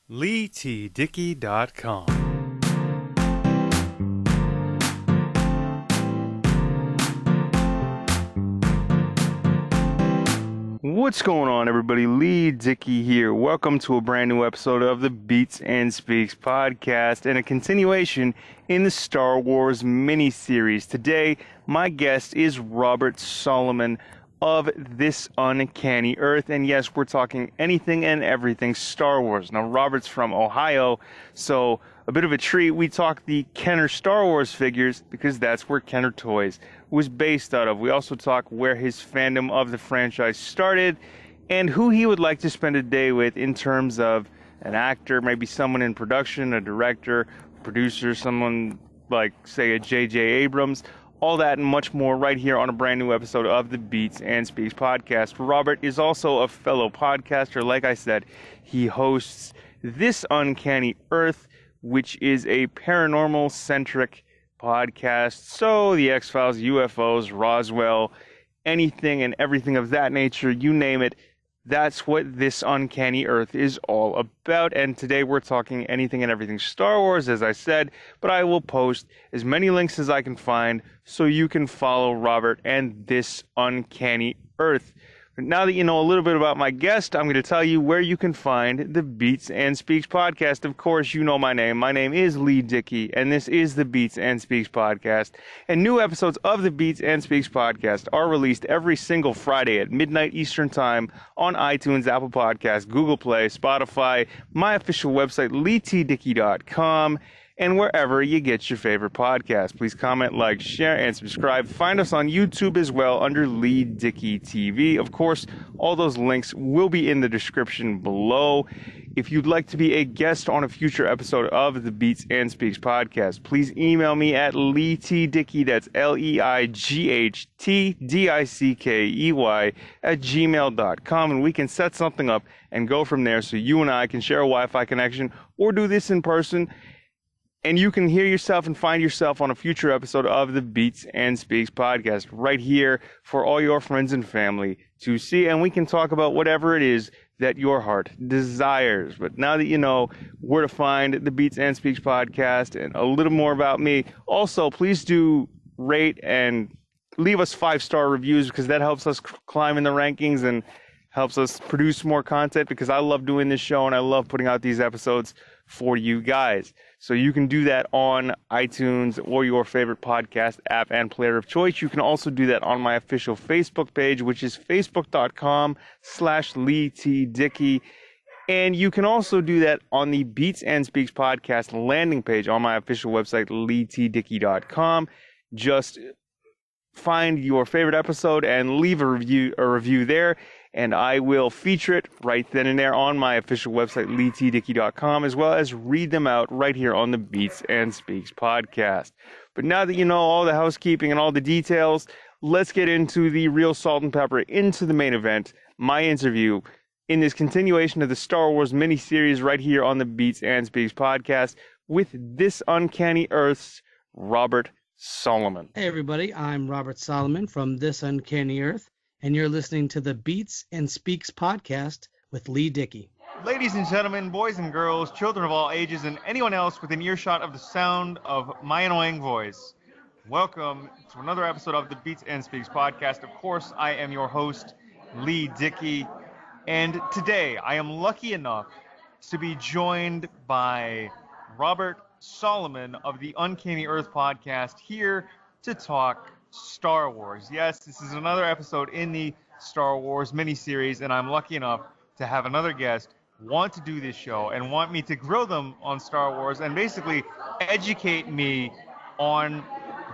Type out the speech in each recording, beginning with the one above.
LeighTDickey.com. What's going on, everybody? Leigh Dickey here. Welcome to a brand new episode of the Beats and Speaks podcast and a continuation in the Star Wars mini-series. Today, my guest is Robert Solomon of This Uncanny Earth. And yes, we're talking anything and everything Star Wars. Now, Robert's from Ohio, so a bit of a treat. We talk the Kenner Star Wars figures because that's where Kenner Toys was based out of. We also talk where his fandom of the franchise started and who he would like to spend a day with in terms of an actor, maybe someone in production, a director, producer, someone like, say, a J.J. Abrams. All that and much more right here on a brand new episode of the Beats and Speaks podcast. Robert is also a fellow podcaster. Like I said, he hosts This Uncanny Earth, which is a paranormal-centric podcast. So the X-Files, UFOs, Roswell, anything and everything of that nature, you name it, that's what This Uncanny Earth is all about. And today we're talking anything and everything Star Wars, as I said, but I will post as many links as I can find so you can follow Robert and This Uncanny Earth. Now that you know a little bit about my guest, I'm going to tell you where you can find the Beats and Speaks podcast. Of course, you know my name. My name is Leigh Dickey, and this is the Beats and Speaks podcast. And new episodes of the Beats and Speaks podcast are released every single Friday at midnight Eastern Time on iTunes, Apple Podcasts, Google Play, Spotify, my official website, LeighTDickey.com, and wherever you get your favorite podcast. Please comment, like, share, and subscribe. Find us on YouTube as well under Leigh Dickey TV. Of course, all those links will be in the description below. If you'd like to be a guest on a future episode of the Beats and Speaks podcast, please email me at LeighTDickey, that's LeighTDickey at gmail.com, and we can set something up and go from there so you and I can share a Wi-Fi connection or do this in person. And you can hear yourself and find yourself on a future episode of the Beats and Speaks podcast right here for all your friends and family to see. And we can talk about whatever it is that your heart desires. But now that you know where to find the Beats and Speaks podcast and a little more about me, also please do rate and leave us 5-star reviews because that helps us climb in the rankings and helps us produce more content because I love doing this show and I love putting out these episodes for you guys. So you can do that on iTunes or your favorite podcast app and player of choice. You can also do that on my official Facebook page, which is facebook.com/LeighTDickey. And you can also do that on the Beats and Speaks podcast landing page on my official website, LeighTDickey.com. Just find your favorite episode and leave a review there. And I will feature it right then and there on my official website, LeighTDickey.com, as well as read them out right here on the Beats and Speaks podcast. But now that you know all the housekeeping and all the details, let's get into the real salt and pepper, into the main event, my interview in this continuation of the Star Wars mini-series right here on the Beats and Speaks podcast with This Uncanny Earth's Robert Solomon. Hey, everybody. I'm Robert Solomon from This Uncanny Earth, and you're listening to the Beats and Speaks podcast with Leigh Dickey. Ladies and gentlemen, boys and girls, children of all ages, and anyone else within earshot of the sound of my annoying voice, welcome to another episode of the Beats and Speaks podcast. Of course, I am your host, Leigh Dickey, and today I am lucky enough to be joined by Robert Solomon of the Uncanny Earth podcast here to talk Star Wars. Yes, this is another episode in the Star Wars miniseries, and I'm lucky enough to have another guest want to do this show and want me to grill them on Star Wars and basically educate me on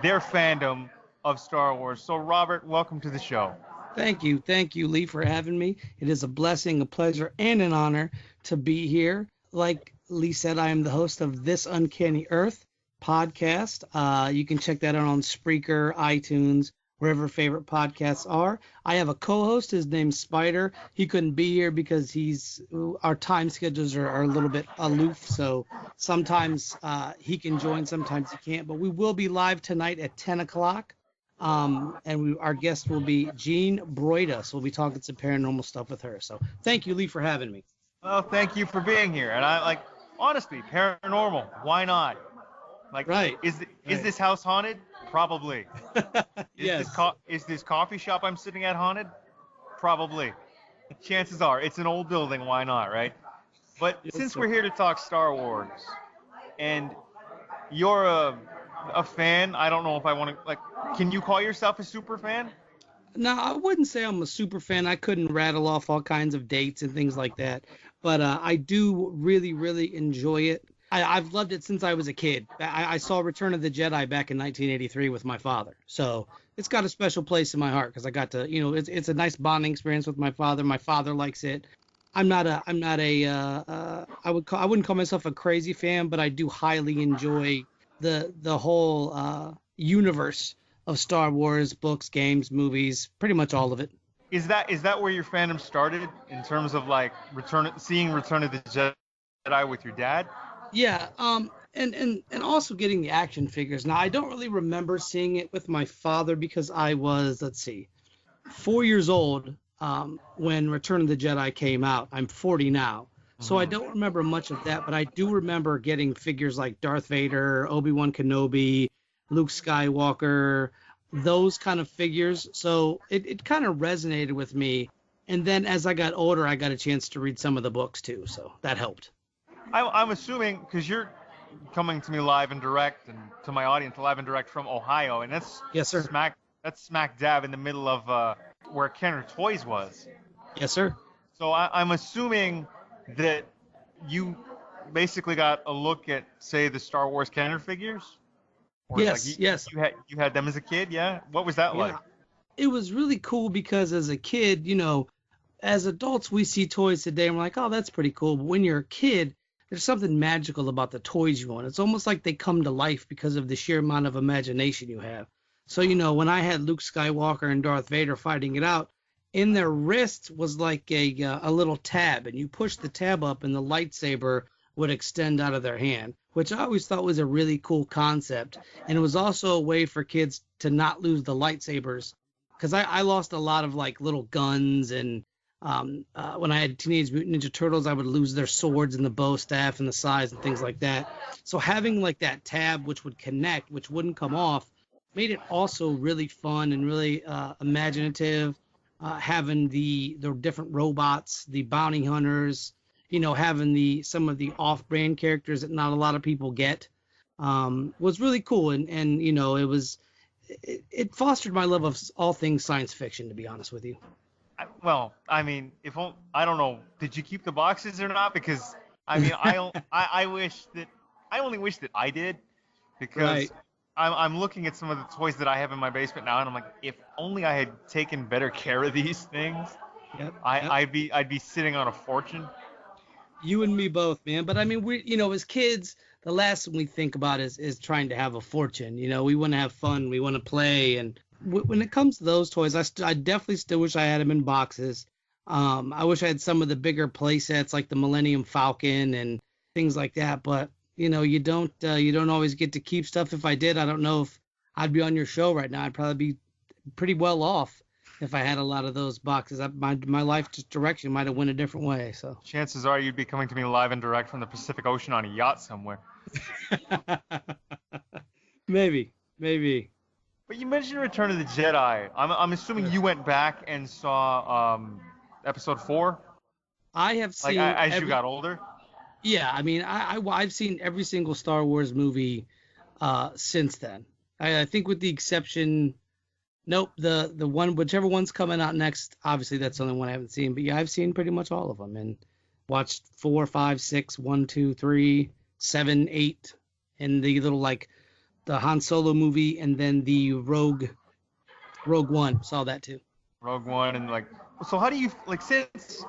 their fandom of Star Wars. So, Robert, welcome to the show. Thank you, Leigh, for having me. It is a blessing, a pleasure, and an honor to be here. Like Leigh said, I am the host of This Uncanny Earth podcast. You can check that out on Spreaker, iTunes, wherever favorite podcasts are. I have a co-host. His name's Spider. He couldn't be here because our time schedules are a little bit aloof, so sometimes he can join, sometimes he can't. But we will be live tonight at 10 o'clock, and our guest will be Jean Broida, so we'll be talking some paranormal stuff with her. So thank you, Leigh, for having me. Well, thank you for being here. And I like, honestly, paranormal. Why not? Like, Right. is Right. this house haunted? Probably. Yes. Is this coffee shop I'm sitting at haunted? Probably. Chances are it's an old building. Why not, right? But Yes, since sir. we're here to talk Star Wars, and you're a fan, I don't know if I want to like. Can you call yourself a super fan? Now, I wouldn't say I'm a super fan. I couldn't rattle off all kinds of dates and things like that, but I do really, really enjoy it. I've loved it since I was a kid. I saw Return of the Jedi back in 1983 with my father, so it's got a special place in my heart because I got to, it's a nice bonding experience with my father. My father likes it. I wouldn't call myself a crazy fan, but I do highly enjoy the whole universe of Star Wars, books, games, movies, pretty much all of it. Is that where your fandom started in terms of like seeing Return of the Jedi with your dad? Yeah, and also getting the action figures. Now, I don't really remember seeing it with my father because I was, let's see, 4 years old when Return of the Jedi came out. I'm 40 now, so I Mhm. don't remember much of that, but I do remember getting figures like Darth Vader, Obi-Wan Kenobi, Luke Skywalker, those kind of figures. So it kind of resonated with me. And then as I got older, I got a chance to read some of the books too, so that helped. I'm assuming because you're coming to me live and direct, and to my audience live and direct from Ohio, and Yes, sir. that's smack dab in the middle of where Kenner Toys was. Yes, sir. So I'm assuming that you basically got a look at, say, the Star Wars Kenner figures, or like Yes, yes. you had them as a kid, yeah. What was that like? Yeah. It was really cool because as a kid, as adults, we see toys today and we're like, oh, that's pretty cool. But when you're a kid, there's something magical about the toys you own. It's almost like they come to life because of the sheer amount of imagination you have. So, when I had Luke Skywalker and Darth Vader fighting it out, in their wrist was like a little tab, and you push the tab up, and the lightsaber would extend out of their hand, which I always thought was a really cool concept. And it was also a way for kids to not lose the lightsabers, because I lost a lot of like little guns and when I had Teenage Mutant Ninja Turtles, I would lose their swords and the bow staff and the size and things like that. So having like that tab which would connect, which wouldn't come off, made it also really fun and really imaginative. Having the different robots, the bounty hunters, having the some of the off-brand characters that not a lot of people get, was really cool. And it fostered my love of all things science fiction, to be honest with you. Well, I mean, I don't know, did you keep the boxes or not? Because I mean, I wish that I only wish that I did, because Right. I'm looking at some of the toys that I have in my basement now, and I'm like, if only I had taken better care of these things, Yep. Yep. I'd be sitting on a fortune. You and me both, man. But I mean, as kids, the last thing we think about is trying to have a fortune. We want to have fun, we want to play, and when it comes to those toys, I definitely still wish I had them in boxes. I wish I had some of the bigger play sets like the Millennium Falcon and things like that. But you don't always get to keep stuff. If I did, I don't know if I'd be on your show right now. I'd probably be pretty well off if I had a lot of those boxes. My life direction might have went a different way. So. Chances are you'd be coming to me live and direct from the Pacific Ocean on a yacht somewhere. Maybe, maybe. But you mentioned Return of the Jedi. I'm assuming you went back and saw episode 4, I have like seen as you every. got older. Yeah, I mean, I've seen every single Star Wars movie since then. I think with the exception, nope, the one whichever one's coming out next. Obviously, that's the only one I haven't seen. But yeah, I've seen pretty much all of them and watched 4, 5, 6, 1, 2, 3, 7, 8, and the little like the Han Solo movie, and then the Rogue One. Saw that too. Rogue One, and like, so how do you like, since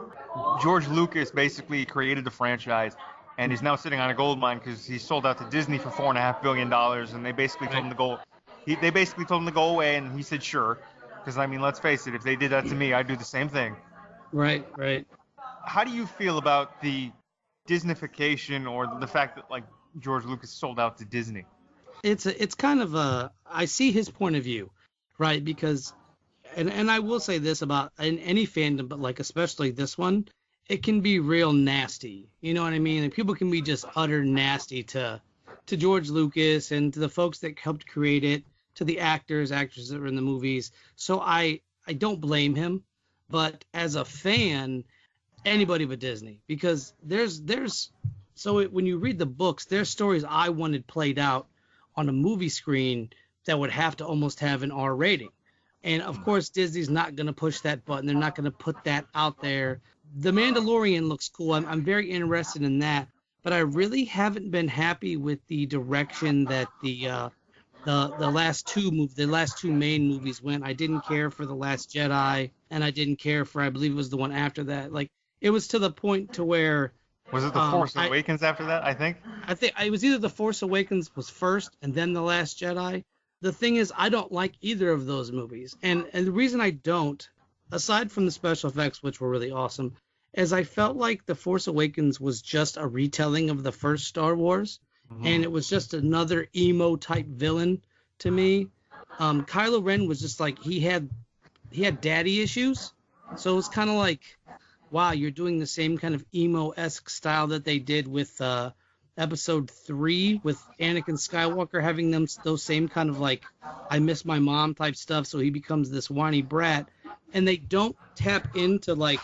George Lucas basically created the franchise and he's now sitting on a gold mine because he sold out to Disney for $4.5 billion, and they basically told Right, him to go. They basically told him to go away, and he said sure. Because I mean, let's face it, if they did that to me, I'd do the same thing. right, right. How do you feel about the Disneyfication, or the fact that like George Lucas sold out to Disney? It's kind of I see his point of view, right? Because and I will say this about in any fandom, but like especially this one, it can be real nasty. You know what I mean? And people can be just utter nasty to George Lucas and to the folks that helped create it, to the actresses that were in the movies. So I don't blame him, but as a fan, anybody but Disney, because when you read the books, there's stories I wanted played out on a movie screen that would have to almost have an R rating. And of course, Disney's not going to push that button. They're not going to put that out there. The Mandalorian looks cool. I'm very interested in that, but I really haven't been happy with the direction that the last two main movies went. I didn't care for The Last Jedi, and I didn't care for, I believe it was the one after that. Like, it was to the point to where Was it The Force Awakens after that, I think? I think it was either The Force Awakens was first and then The Last Jedi. The thing is, I don't like either of those movies. And the reason I don't, aside from the special effects, which were really awesome, is I felt like The Force Awakens was just a retelling of the first Star Wars. And it was just another emo-type villain to me. Kylo Ren was just like, he had daddy issues. So it was kind of like, wow, you're doing the same kind of emo-esque style that they did with Episode 3, with Anakin Skywalker having those same kind of like, I miss my mom type stuff, so he becomes this whiny brat. And they don't tap into like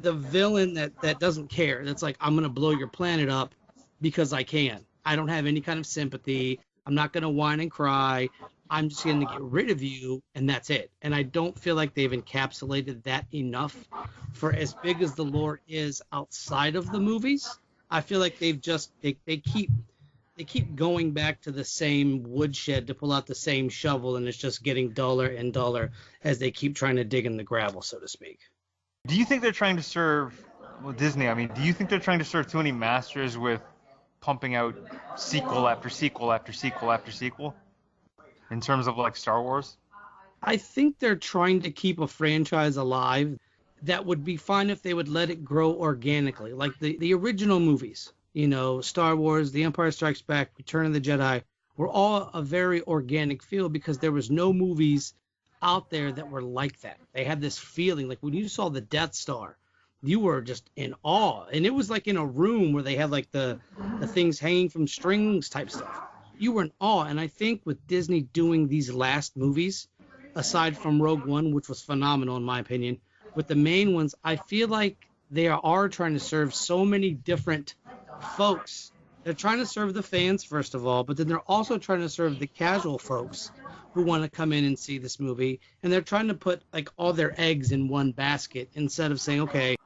the villain that doesn't care. That's like, I'm going to blow your planet up because I can. I don't have any kind of sympathy. I'm not going to whine and cry. I'm just going to get rid of you, and that's it. And I don't feel like they've encapsulated that enough for as big as the lore is outside of the movies. I feel like they've just they keep going back to the same woodshed to pull out the same shovel, and it's just getting duller and duller as they keep trying to dig in the gravel, so to speak. Do you think they're trying to serve Disney? I mean, do you think they're trying to serve too many masters with pumping out sequel after sequel after sequel after sequel in terms of like Star Wars? I think they're trying to keep a franchise alive that would be fine if they would let it grow organically. Like the original movies, you know, Star Wars, The Empire Strikes Back, Return of the Jedi, were all a very organic feel because there was no movies out there that were like that. They had this feeling, like when you saw the Death Star, you were just in awe. And it was like in a room where they had like the things hanging from strings type stuff. You were in awe. And I think with Disney doing these last movies, aside from Rogue One, which was phenomenal in my opinion, with the main ones, I feel like they are trying to serve so many different folks. They're trying to serve the fans, first of all, but then they're also trying to serve the casual folks who want to come in and see this movie. And they're trying to put like all their eggs in one basket instead of saying, okay,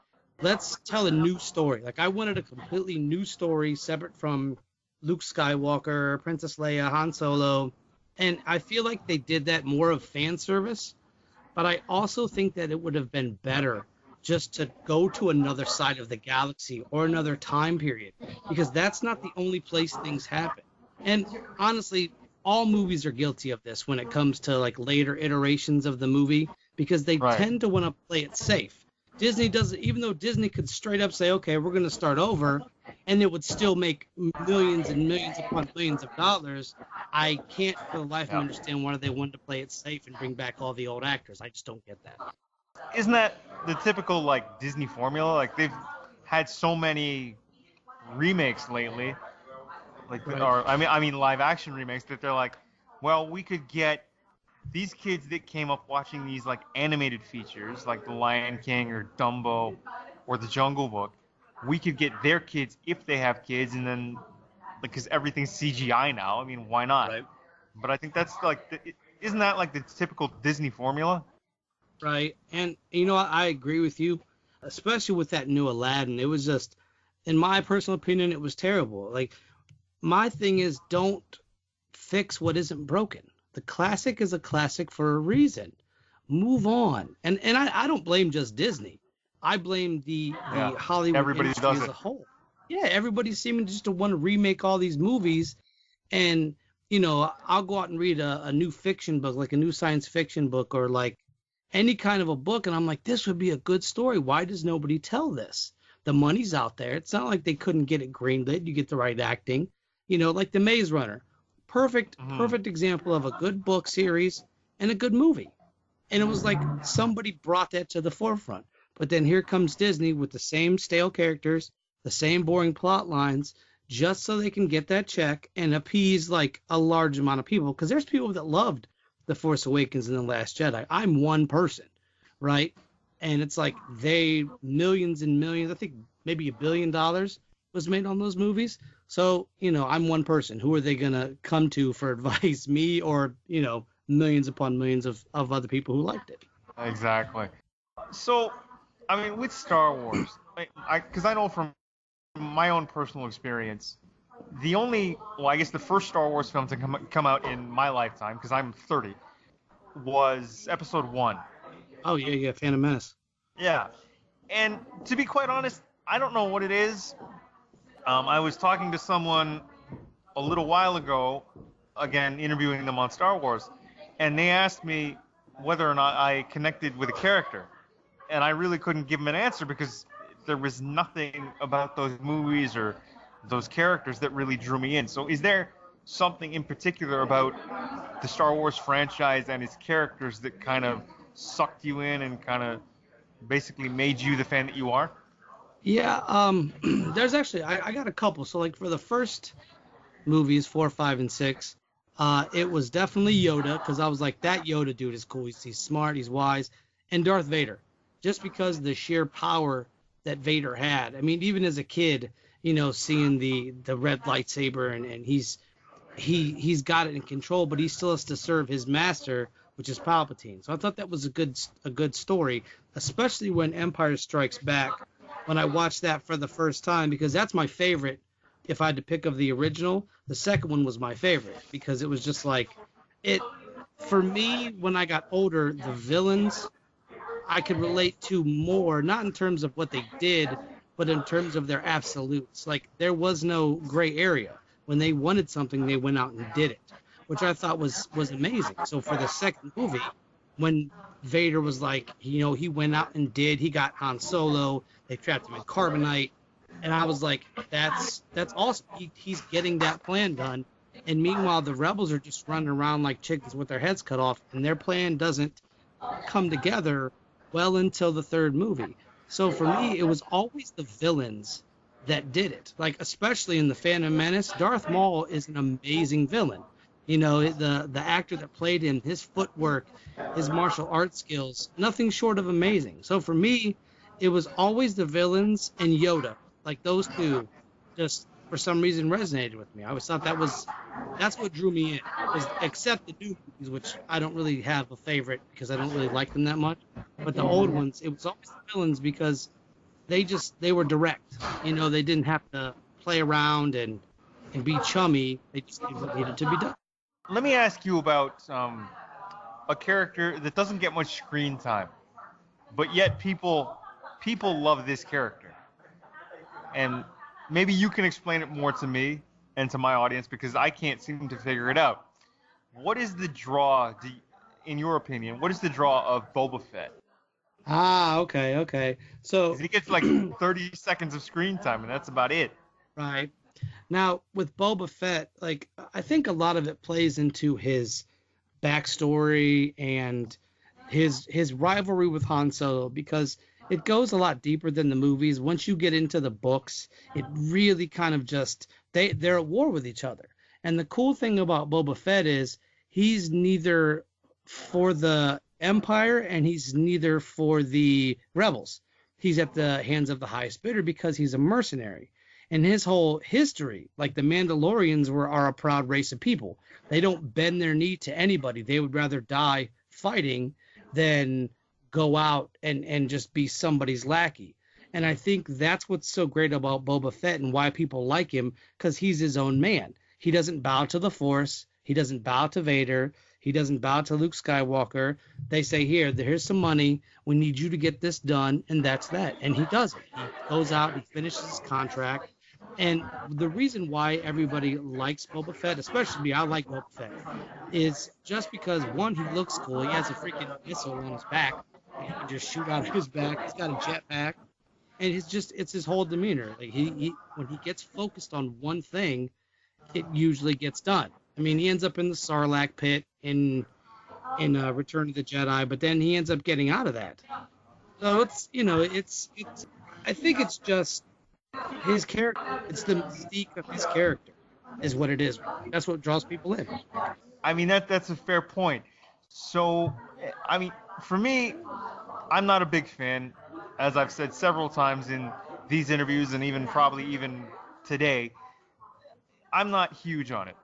let's tell a new story. Like, I wanted a completely new story separate from Luke Skywalker, Princess Leia, Han Solo. And I feel like they did that more of fan service. But I also think that it would have been better just to go to another side of the galaxy or another time period, because that's not the only place things happen. And honestly, all movies are guilty of this when it comes to like later iterations of the movie, because they tend to want to play it safe. Disney doesn't, even though Disney could straight up say, okay, we're going to start over, and it would still make millions and millions upon millions of dollars. I can't for the life of me understand why they wanted to play it safe and bring back all the old actors. I just don't get that. Isn't that the typical like Disney formula? Like, they've had so many remakes lately, like or I mean live action remakes, that they're like, well, we could get these kids that came up watching these like animated features like The Lion King or Dumbo or The Jungle Book. We could get their kids if they have kids, and then because everything's CGI now, I mean, why not? Right. But I think that's like, isn't that like the typical Disney formula? Right. And, you know, I agree with you, especially with that new Aladdin. It was just, in my personal opinion, it was terrible. Like, my thing is, don't fix what isn't broken. The classic is a classic for a reason. Move on. And I don't blame just Disney. I blame the Hollywood industry as a whole. Yeah, everybody's seeming just to want to remake all these movies. And, you know, I'll go out and read a new fiction book, like a new science fiction book, or like any kind of a book, and I'm like, this would be a good story. Why does nobody tell this? The money's out there. It's not like they couldn't get it greenlit. You get the right acting. You know, like The Maze Runner. Perfect example of a good book series and a good movie. And it was like somebody brought that to the forefront. But then here comes Disney with the same stale characters, the same boring plot lines, just so they can get that check and appease like a large amount of people. Because there's people that loved The Force Awakens and The Last Jedi. I'm one person, right? And it's like millions and millions, I think maybe $1 billion was made on those movies. So, I'm one person. Who are they going to come to for advice? Me or, millions upon millions of other people who liked it? Exactly. So, I mean, with Star Wars, because I know from my own personal experience, I guess the first Star Wars film to come out in my lifetime, because I'm 30, was Episode 1. Oh, yeah, Phantom Menace. Yeah. And to be quite honest, I don't know what it is. I was talking to someone a little while ago, again, interviewing them on Star Wars, and they asked me whether or not I connected with a character. And I really couldn't give them an answer because there was nothing about those movies or those characters that really drew me in. So is there something in particular about the Star Wars franchise and its characters that kind of sucked you in and kind of basically made you the fan that you are? Yeah, there's actually, I got a couple. So, like, for the first movies, 4, 5, and 6, it was definitely Yoda, because I was like, that Yoda dude is cool. He's smart, he's wise. And Darth Vader, just because the sheer power that Vader had. I mean, even as a kid, seeing the red lightsaber, and he's got it in control, but he still has to serve his master, which is Palpatine. So I thought that was a good story, especially when Empire Strikes Back, when I watched that for the first time, because that's my favorite. If I had to pick of the original, the second one was my favorite, because it was just like it. For me, when I got older, the villains I could relate to more, not in terms of what they did, but in terms of their absolutes. Like, there was no gray area. When they wanted something, they went out and did it, which I thought was amazing. So for the second movie, when Vader was like, he went out and he got Han Solo, they trapped him in carbonite, and I was like, that's awesome. He's getting that plan done. And meanwhile, the rebels are just running around like chickens with their heads cut off, and their plan doesn't come together well until the third movie. So for me, it was always the villains that did it. Like, especially in the Phantom Menace, Darth Maul is an amazing villain. The actor that played him, his footwork, his martial arts skills, nothing short of amazing. So for me, it was always the villains and Yoda. Like, those two just for some reason resonated with me. I always thought that's what drew me in. Except the new movies, which I don't really have a favorite because I don't really like them that much. But the old ones, it was always the villains because they were direct. They didn't have to play around and be chummy. They just did what needed to be done. Let me ask you about a character that doesn't get much screen time, but yet people love this character. And maybe you can explain it more to me and to my audience because I can't seem to figure it out. What is the draw, in your opinion, what is the draw of Boba Fett? Ah, okay. So he gets like 30 seconds of screen time, and that's about it. Right. Now, with Boba Fett, like, I think a lot of it plays into his backstory and his rivalry with Han Solo, because it goes a lot deeper than the movies. Once you get into the books, it really kind of just they're at war with each other. And the cool thing about Boba Fett is he's neither for the Empire and he's neither for the Rebels. He's at the hands of the highest bidder because he's a mercenary. And his whole history, like the Mandalorians are a proud race of people. They don't bend their knee to anybody. They would rather die fighting than go out and just be somebody's lackey. And I think that's what's so great about Boba Fett and why people like him, because he's his own man. He doesn't bow to the Force. He doesn't bow to Vader. He doesn't bow to Luke Skywalker. They say, here's some money. We need you to get this done. And that's that. And he does it. He goes out, he finishes his contract. And the reason why everybody likes Boba Fett, especially me, I like Boba Fett, is just because, one, he looks cool. He has a freaking missile on his back. He can just shoot out of his back. He's got a jetpack. And it's his whole demeanor. Like he when he gets focused on one thing, it usually gets done. I mean, he ends up in the Sarlacc pit in Return of the Jedi, but then he ends up getting out of that. So it's I think it's just his character. It's the mystique of his character is what it is. That's what draws people in. I mean, that's a fair point. So, I mean, for me, I'm not a big fan, as I've said several times in these interviews and even probably even today. I'm not huge on it,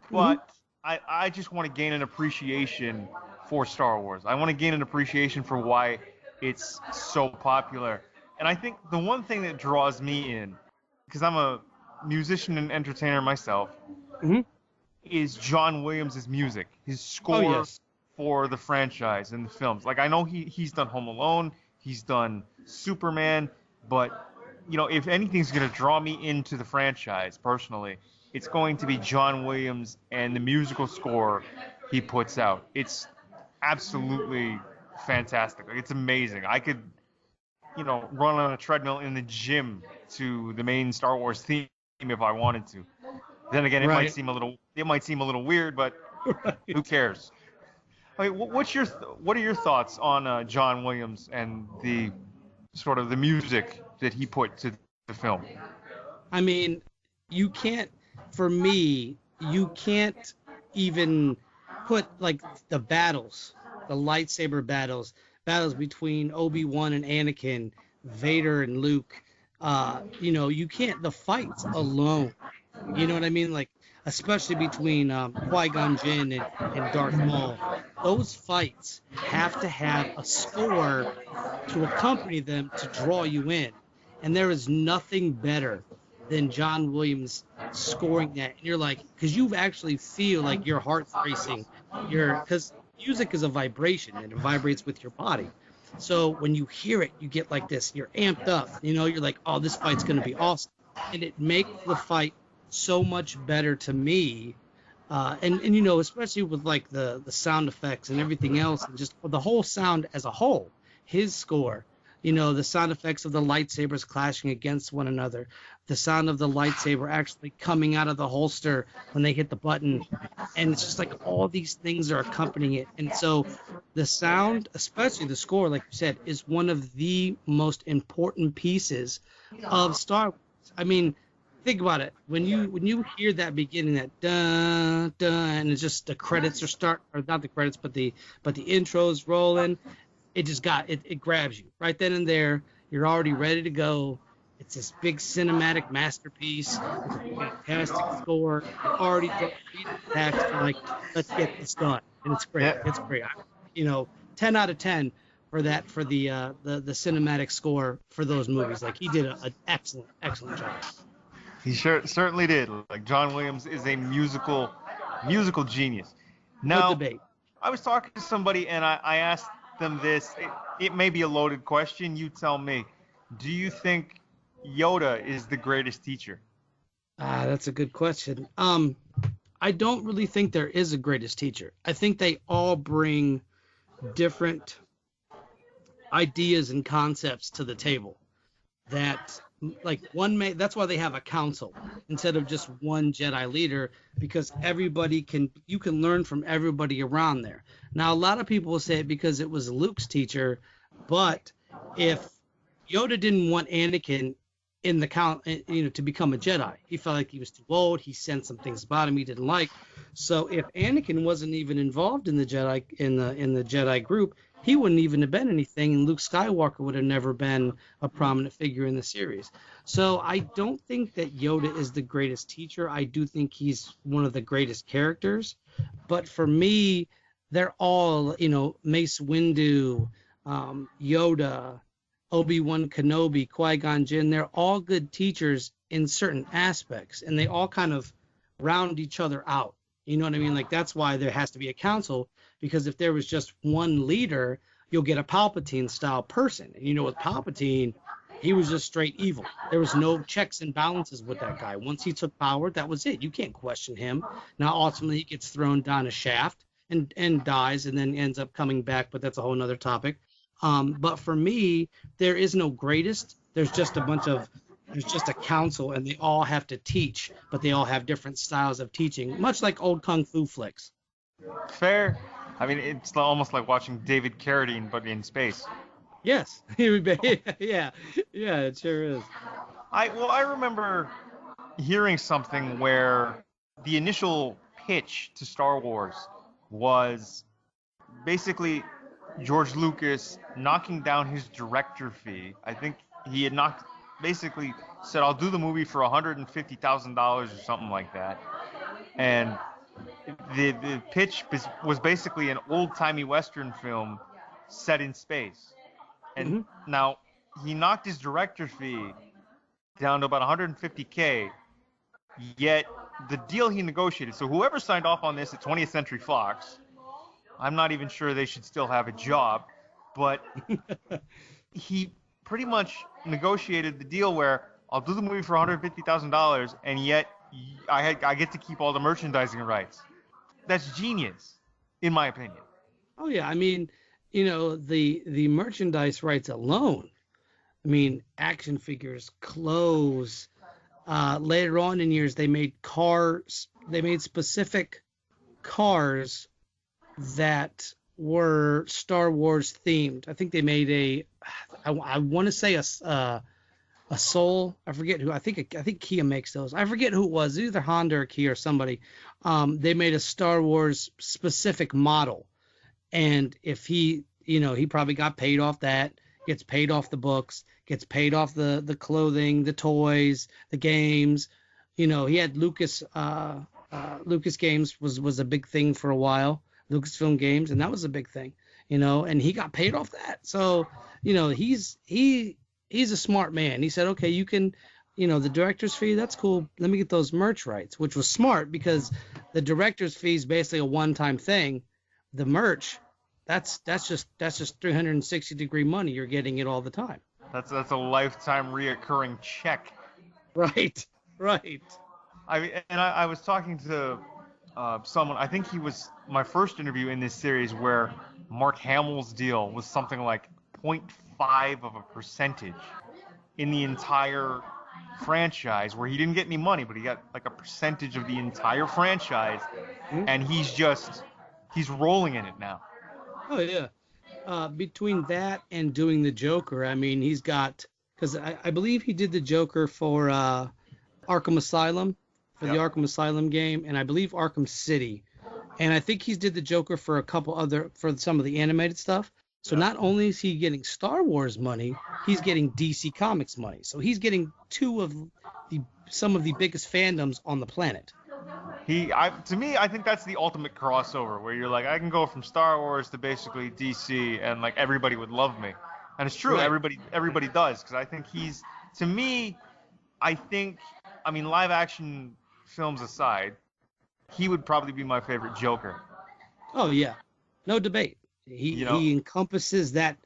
Hmm. but I just want to gain an appreciation for Star Wars. I want to gain an appreciation for why it's so popular. And I think the one thing that draws me in, because I'm a musician and entertainer myself, Hmm. is John Williams' music, his Oh score yes. for the franchise and the films. Like I know he's done Home Alone, he's done Superman, but if anything's gonna draw me into the franchise personally, it's going to be John Williams and the musical score he puts out. It's absolutely fantastic. Like, it's amazing. I could run on a treadmill in the gym to the main Star Wars theme if I wanted to. Then again, Right. it might seem a little weird, but who Right. cares? I mean, what are your thoughts on John Williams and the sort of the music that he put to the film? I mean, you can't, for me, you can't even put like the lightsaber battles between Obi-Wan and Anakin, Vader and Luke. You can't, the fights alone. You know what I mean? Like, especially between Qui-Gon Jinn and Darth Maul. Those fights have to have a score to accompany them to draw you in. And there is nothing better than John Williams scoring that. And you're like, because you actually feel like your heart's racing. Because music is a vibration and it vibrates with your body. So when you hear it, you get like this, you're amped up. You're like, oh, this fight's going to be awesome. And it makes the fight so much better to me. And especially with like the sound effects and everything else, and just the whole sound as a whole, his score, the sound effects of the lightsabers clashing against one another, the sound of the lightsaber actually coming out of the holster when they hit the button, and it's just like all these things are accompanying it. And so the sound, especially the score, like you said, is one of the most important pieces of Star Wars. I mean, think about it. When you hear that beginning, that dun dun, and it's just the credits or not the credits, but the intros rolling, it grabs you right then and there. You're already ready to go. It's this big cinematic masterpiece with a fantastic score. You're already reading the text. You're like, let's get this done, and it's great. Yeah, It's great. 10 out of 10 for that, for the cinematic score for those movies. Like, he did an excellent job. he certainly did. Like John Williams is a musical genius. No Now, debate. I was talking to somebody and I asked them this. It may be a loaded question. You tell me. Do you think Yoda is the greatest teacher? That's a good question. I don't really think there is a greatest teacher. I think they all bring different ideas and concepts to the table. That, like, that's why they have a council instead of just one Jedi leader, because you can learn from everybody around there. Now, a lot of people will say it because it was Luke's teacher, but if Yoda didn't want Anakin in the count, to become a Jedi. He felt like he was too old. He sensed some things about him he didn't like. So if Anakin wasn't even involved in the Jedi group, he wouldn't even have been anything, and Luke Skywalker would have never been a prominent figure in the series. So I don't think that Yoda is the greatest teacher. I do think he's one of the greatest characters. But for me, they're all, Mace Windu, Yoda, Obi-Wan Kenobi, Qui-Gon Jinn, they're all good teachers in certain aspects, and they all kind of round each other out. You know what I mean? Like, that's why there has to be a council, because if there was just one leader, you'll get a Palpatine-style person. And with Palpatine, he was just straight evil. There was no checks and balances with that guy. Once he took power, that was it. You can't question him. Now, ultimately, he gets thrown down a shaft and dies, and then ends up coming back, but that's a whole nother topic. But for me, there is no greatest. There's just a council, and they all have to teach, but they all have different styles of teaching, much like old kung fu flicks. Fair. I mean, it's almost like watching David Carradine, but in space. Yes. Yeah. Yeah, it sure is. I remember hearing something where the initial pitch to Star Wars was basically George Lucas knocking down his director fee. I think he had basically said, "I'll do the movie for $150,000 or something like that." And the pitch was basically an old timey Western film set in space. And Hmm. now he knocked his director fee down to about 150K. Yet the deal he negotiated, so whoever signed off on this at 20th Century Fox, I'm not even sure they should still have a job, but he pretty much negotiated the deal where I'll do the movie for $150,000, and yet I get to keep all the merchandising rights. That's genius, in my opinion. Oh yeah, I mean, the merchandise rights alone. I mean, action figures, clothes. Later on in years, they made cars. They made specific cars that were Star Wars themed. I think they made I want to say a Soul. I forget who. I think Kia makes those. I forget who it was. Either Honda or Kia or somebody. They made a Star Wars specific model, and if he probably got paid off that, gets paid off the books, gets paid off the clothing, the toys, the games. He had Lucas Games was a big thing for a while. Lucasfilm Games, and that was a big thing. And he got paid off that. So, he's a smart man. He said, okay, you can, the director's fee, that's cool. Let me get those merch rights, which was smart because the director's fee is basically a one-time thing. The merch, that's just 360-degree money. You're getting it all the time. That's a lifetime reoccurring check. Right, right. I was talking to someone. I think he was my first interview in this series where Mark Hamill's deal was something like 0.5 of a percentage in the entire franchise, where he didn't get any money, but he got like a percentage of the entire franchise, Mhm. and he's rolling in it now. Oh yeah. Between that and doing the Joker, I mean, he's got because I believe he did the Joker for Arkham Asylum, for the Yep. Arkham Asylum game, and I believe Arkham City, and I think he's did the Joker for a couple other for some of the animated stuff. So Yep. not only is he getting Star Wars money, he's getting DC Comics money. So he's getting two of some of the biggest fandoms on the planet. To me, I think that's the ultimate crossover, where you're like, I can go from Star Wars to basically DC, and like everybody would love me, and it's true, Right. everybody does, because I think to me, I think, I mean, live action films aside, he would probably be my favorite Joker. Oh yeah, no debate. He You know, he encompasses that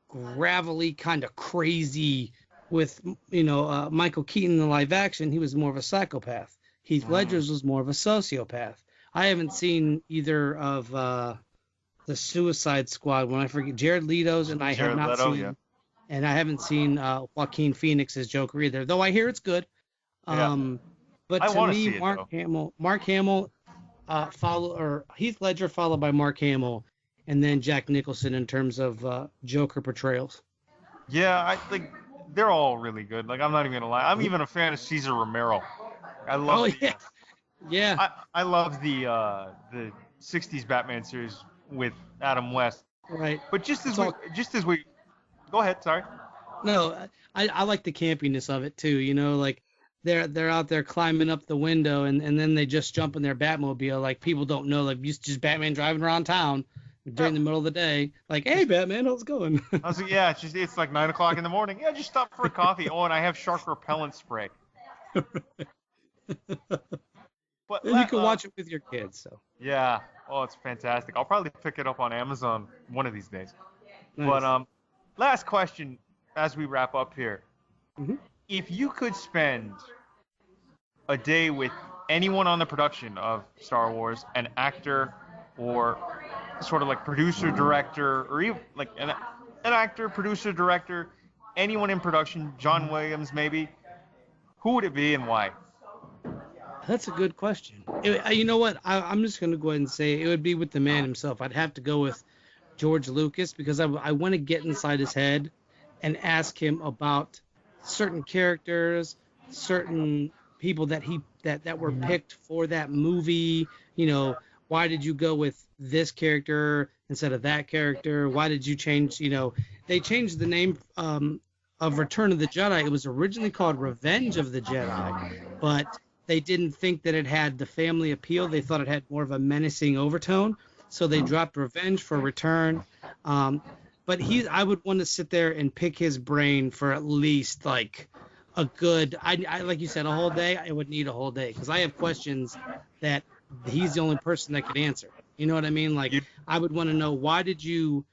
gravelly kind of crazy with Michael Keaton in the live action. He was more of a psychopath. Heath mm, Ledger's was more of a sociopath. I haven't seen either of the Suicide Squad when I forget Jared Leto's, and I have Jared not Leto, yeah, seen Joaquin Phoenix's Joker either. Though I hear it's good. yeah. Um, but I to want to me, see it though. Mark Hamill follow or Heath Ledger followed by Mark Hamill, and then Jack Nicholson in terms of Joker portrayals. Yeah, I think they're all really good. Like, I'm not even gonna lie, I'm even a fan of Cesar Romero. I Oh love the yeah, yeah, I love the '60s Batman series with Adam West. right. But It's all just as we, go ahead. Sorry. no. I like the campiness of it too. Like they're out there climbing up the window, and then they just jump in their Batmobile. Like people don't know. Like just Batman driving around town during the Yep. middle of the day. Like, hey Batman, how's it going? I was like, yeah, it's like 9 o'clock in the morning. Yeah, just stop for a coffee. Oh, and I have shark repellent spray. But Then you can watch it with your kids. So yeah, oh, it's fantastic. I'll probably pick it up on Amazon one of these days. But nice. last question as we wrap up here. Hmm. If you could spend a day with anyone on the production of Star Wars, an actor or sort of like producer, director, or even like an actor, producer, director, anyone in production, John Williams maybe, who would it be and why? That's a good question. You know what? I'm just going to go ahead and say it would be with the man himself. I'd have to go with George Lucas, because I want to get inside his head and ask him about certain characters, certain people that were picked for that movie. Why did you go with this character instead of that character? Why did you change? They changed the name of Return of the Jedi. It was originally called Revenge of the Jedi, but they didn't think that it had the family appeal. They thought it had more of a menacing overtone, so they dropped Revenge for Return. But I would want to sit there and pick his brain for at least like a good, I like you said, a whole day. I would need a whole day because I have questions that he's the only person that could answer. You know what I mean? Like, I would want to know why didn't you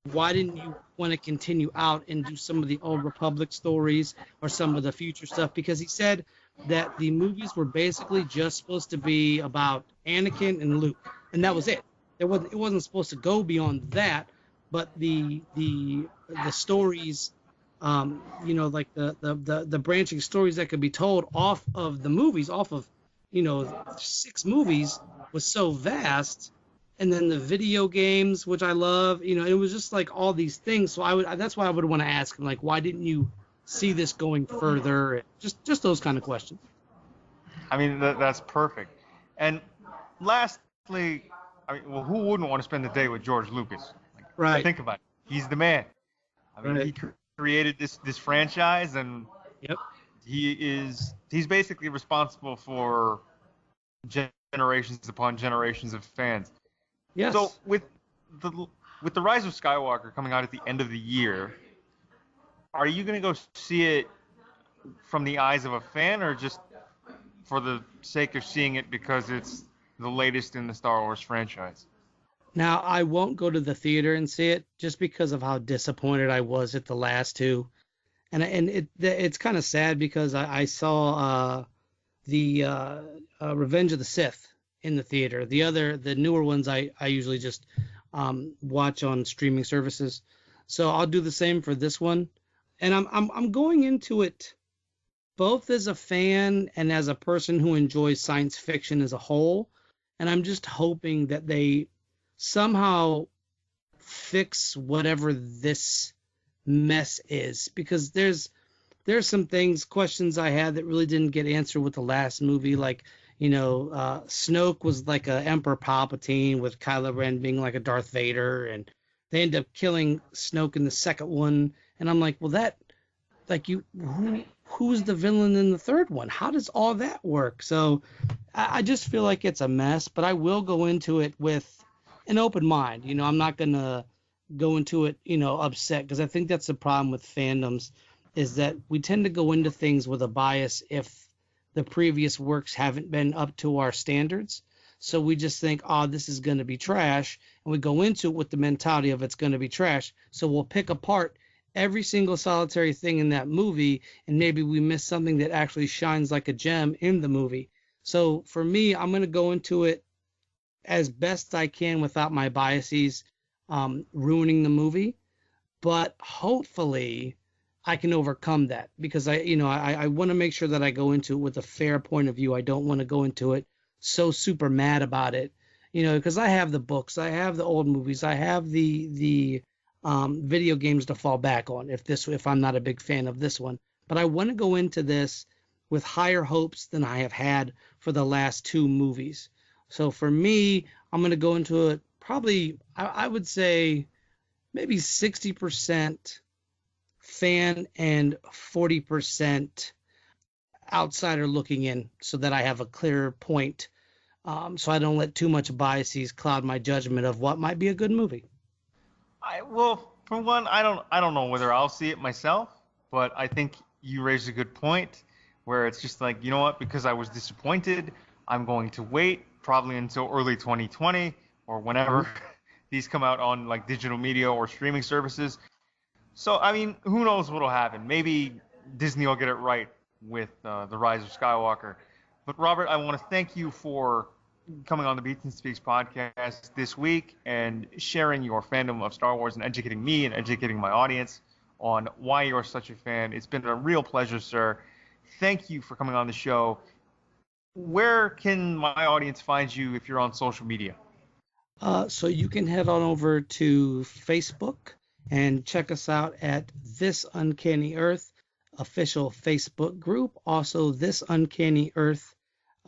want to continue out and do some of the Old Republic stories or some of the future stuff? Because he said that the movies were basically just supposed to be about Anakin and Luke, and that was it. It wasn't supposed to go beyond that. But the stories, like the branching stories that could be told off of the movies, off of 6 movies, was so vast. And then the video games, which I love, it was just like all these things. So that's why I would want to ask him, like, why didn't you see this going further? Just those kind of questions. I mean, that's perfect. And lastly, who wouldn't want to spend the day with George Lucas? Right. Think about it. He's the man. I mean, He created this franchise, and yep, he's basically responsible for generations upon generations of fans. Yes. So with the Rise of Skywalker coming out at the end of the year, are you going to go see it from the eyes of a fan, or just for the sake of seeing it because it's the latest in the Star Wars franchise? Now, I won't go to the theater and see it just because of how disappointed I was at the last 2. And it's kind of sad because I saw the Revenge of the Sith in the theater. The newer ones I usually just watch on streaming services. So I'll do the same for this one. And I'm going into it both as a fan and as a person who enjoys science fiction as a whole. And I'm just hoping that they somehow fix whatever this mess is, because there's some questions I had that really didn't get answered with the last movie. Like, Snoke was like a Emperor Palpatine with Kylo Ren being like a Darth Vader, and they end up killing Snoke in the second one. And I'm like, well, that, like, who's the villain in the third one? How does all that work? So I just feel like it's a mess, but I will go into it with an open mind. I'm not going to go into it, upset, because I think that's the problem with fandoms, is that we tend to go into things with a bias if the previous works haven't been up to our standards. So we just think, oh, this is going to be trash, and we go into it with the mentality of it's going to be trash. So we'll pick apart every single solitary thing in that movie, and maybe we miss something that actually shines like a gem in the movie. So for me, I'm going to go into it as best I can without my biases ruining the movie, but hopefully I can overcome that, because I want to make sure that I go into it with a fair point of view. I don't want to go into it so super mad about it, because I have the books, I have the old movies, I have the video games to fall back on if I'm not a big fan of this one. But I want to go into this with higher hopes than I have had for the last 2 movies. So for me, I'm going to go into it probably, I would say, maybe 60% fan and 40% outsider looking in, so that I have a clearer point, so I don't let too much biases cloud my judgment of what might be a good movie. Well, for one, I don't know whether I'll see it myself, but I think you raised a good point where it's just like, you know what, because I was disappointed, I'm going to wait probably until early 2020 or whenever these come out on like digital media or streaming services. So, I mean, who knows what'll happen? Maybe Disney will get it right with The Rise of Skywalker. But Robert, I want to thank you for coming on the Beats and Speaks podcast this week and sharing your fandom of Star Wars and educating me and educating my audience on why you're such a fan. It's been a real pleasure, sir. Thank you for coming on the show. Where can my audience find you if you're on social media? So you can head on over to Facebook and check us out at This Uncanny Earth official Facebook group. Also, This Uncanny Earth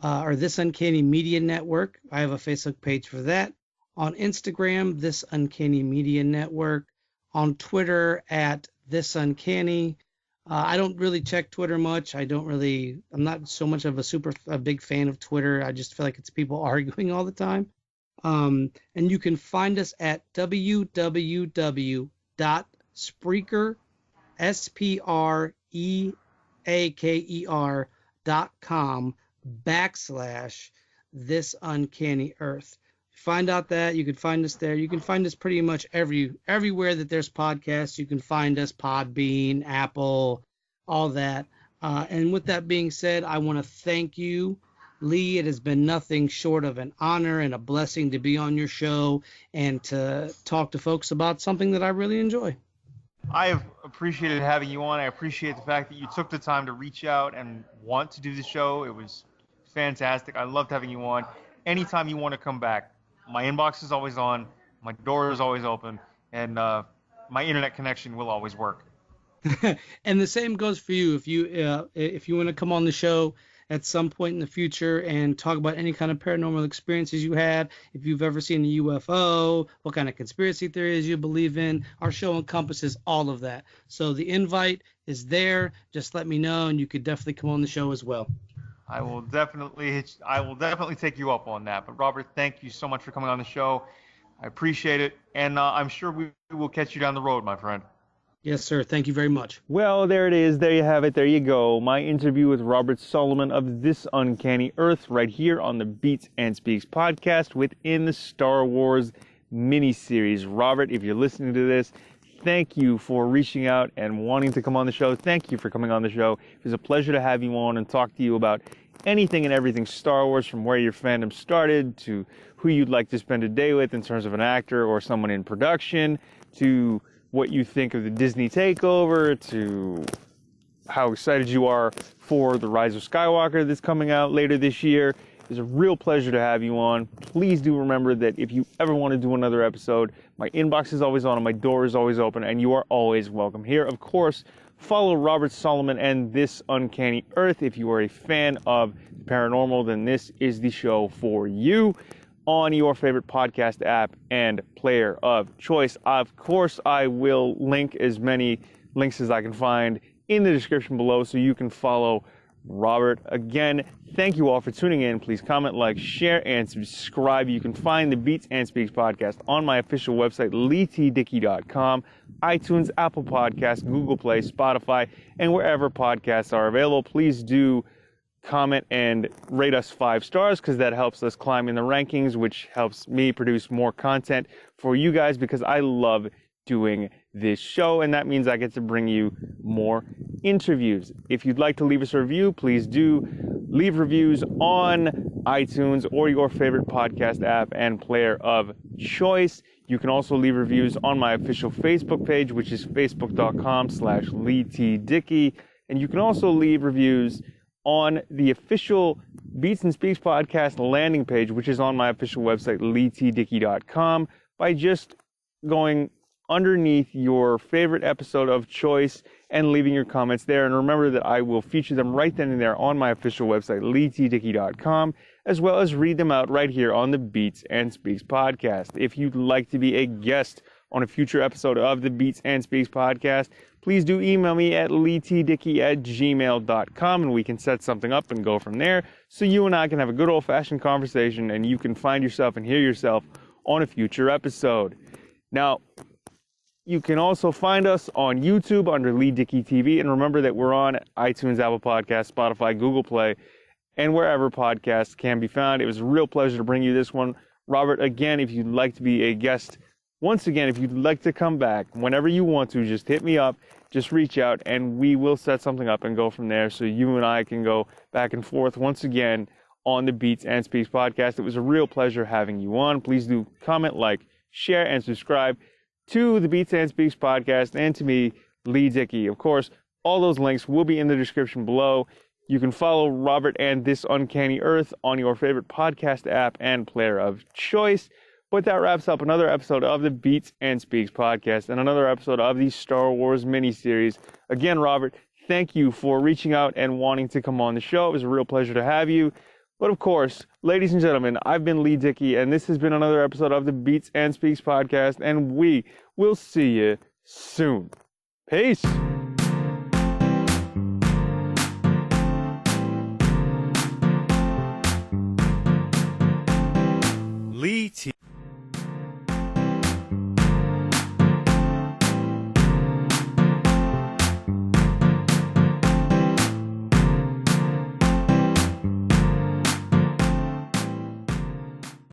or This Uncanny Media Network. I have a Facebook page for that. On Instagram, This Uncanny Media Network. On Twitter at This Uncanny. I don't really check Twitter much. I'm not so much of a big fan of Twitter. I just feel like it's people arguing all the time. And you can find us at www.spreaker.com/This Uncanny Earth. Find out that you can find us there. You can find us pretty much everywhere that there's podcasts. You can find us Podbean, Apple, all that. And with that being said, I want to thank you, Leigh. It has been nothing short of an honor and a blessing to be on your show and to talk to folks about something that I really enjoy. I have appreciated having you on. I appreciate the fact that you took the time to reach out and want to do the show. It was fantastic. I loved having you on. Anytime you want to come back, my inbox is always on, my door is always open, and my internet connection will always work. And the same goes for you. If you want to come on the show at some point in the future and talk about any kind of paranormal experiences you had, if you've ever seen a UFO, what kind of conspiracy theories you believe in, our show encompasses all of that. So the invite is there. Just let me know, and you could definitely come on the show as well. I will definitely take you up on that. But Robert, thank you so much for coming on the show. I appreciate it, and I'm sure we will catch you down the road, my friend. Yes, sir. Thank you very much. Well, there it is. There you have it. There you go. My interview with Robert Solomon of This Uncanny Earth right here on the Beats and Speaks podcast within the Star Wars miniseries. Robert, if you're listening to this, thank you for reaching out and wanting to come on the show. Thank you for coming on the show. It was a pleasure to have you on and talk to you about anything and everything Star Wars, from where your fandom started to who you'd like to spend a day with in terms of an actor or someone in production, to what you think of the Disney takeover, to how excited you are for The Rise of Skywalker that's coming out later this year. It's a real pleasure to have you on. Please do remember that if you ever want to do another episode, my inbox is always on and my door is always open, and you are always welcome here. Of course, follow Robert Solomon and This Uncanny Earth. If you are a fan of the paranormal, then this is the show for you on your favorite podcast app and player of choice. Of course, I will link as many links as I can find in the description below so you can follow Robert. Again, thank you all for tuning in. Please comment, like, share, and subscribe. You can find the Beats and Speaks podcast on my official website, LeighTDickey.com, iTunes, Apple Podcasts, Google Play, Spotify, and wherever podcasts are available. Please do comment and rate us 5 stars, because that helps us climb in the rankings, which helps me produce more content for you guys, because I love doing this show, and that means I get to bring you more interviews. If you'd like to leave us a review, please do leave reviews on iTunes or your favorite podcast app and player of choice. You can also leave reviews on my official Facebook page, which is facebook.com/LeighTDickey, and you can also leave reviews on the official Beats and Speaks podcast landing page, which is on my official website, LeighTDickey.com, by just going underneath your favorite episode of choice and leaving your comments there. And remember that I will feature them right then and there on my official website, LeighTDickey.com, as well as read them out right here on the Beats and Speaks podcast. If you'd like to be a guest on a future episode of the Beats and Speaks podcast, please do email me at leightdickey@gmail.com, and we can set something up and go from there, so you and I can have a good old-fashioned conversation and you can find yourself and hear yourself on a future episode. Now, you can also find us on YouTube under Leigh Dickey TV, and remember that we're on iTunes, Apple Podcasts, Spotify, Google Play, and wherever podcasts can be found. It was a real pleasure to bring you this one. Robert, again, if you'd like to be a guest, once again, if you'd like to come back, whenever you want to, just hit me up, just reach out, and we will set something up and go from there, so you and I can go back and forth once again on the Beats and Speaks podcast. It was a real pleasure having you on. Please do comment, like, share, and subscribe to the Beats and Speaks podcast and to me, Leigh Dickey. Of course, all those links will be in the description below. You can follow Robert and This Uncanny Earth on your favorite podcast app and player of choice. But that wraps up another episode of the Beats and Speaks podcast and another episode of the Star Wars miniseries. Again, Robert, thank you for reaching out and wanting to come on the show. It was a real pleasure to have you. But of course, ladies and gentlemen, I've been Leigh Dickey, and this has been another episode of the Beats and Speaks podcast, and we will see you soon. Peace.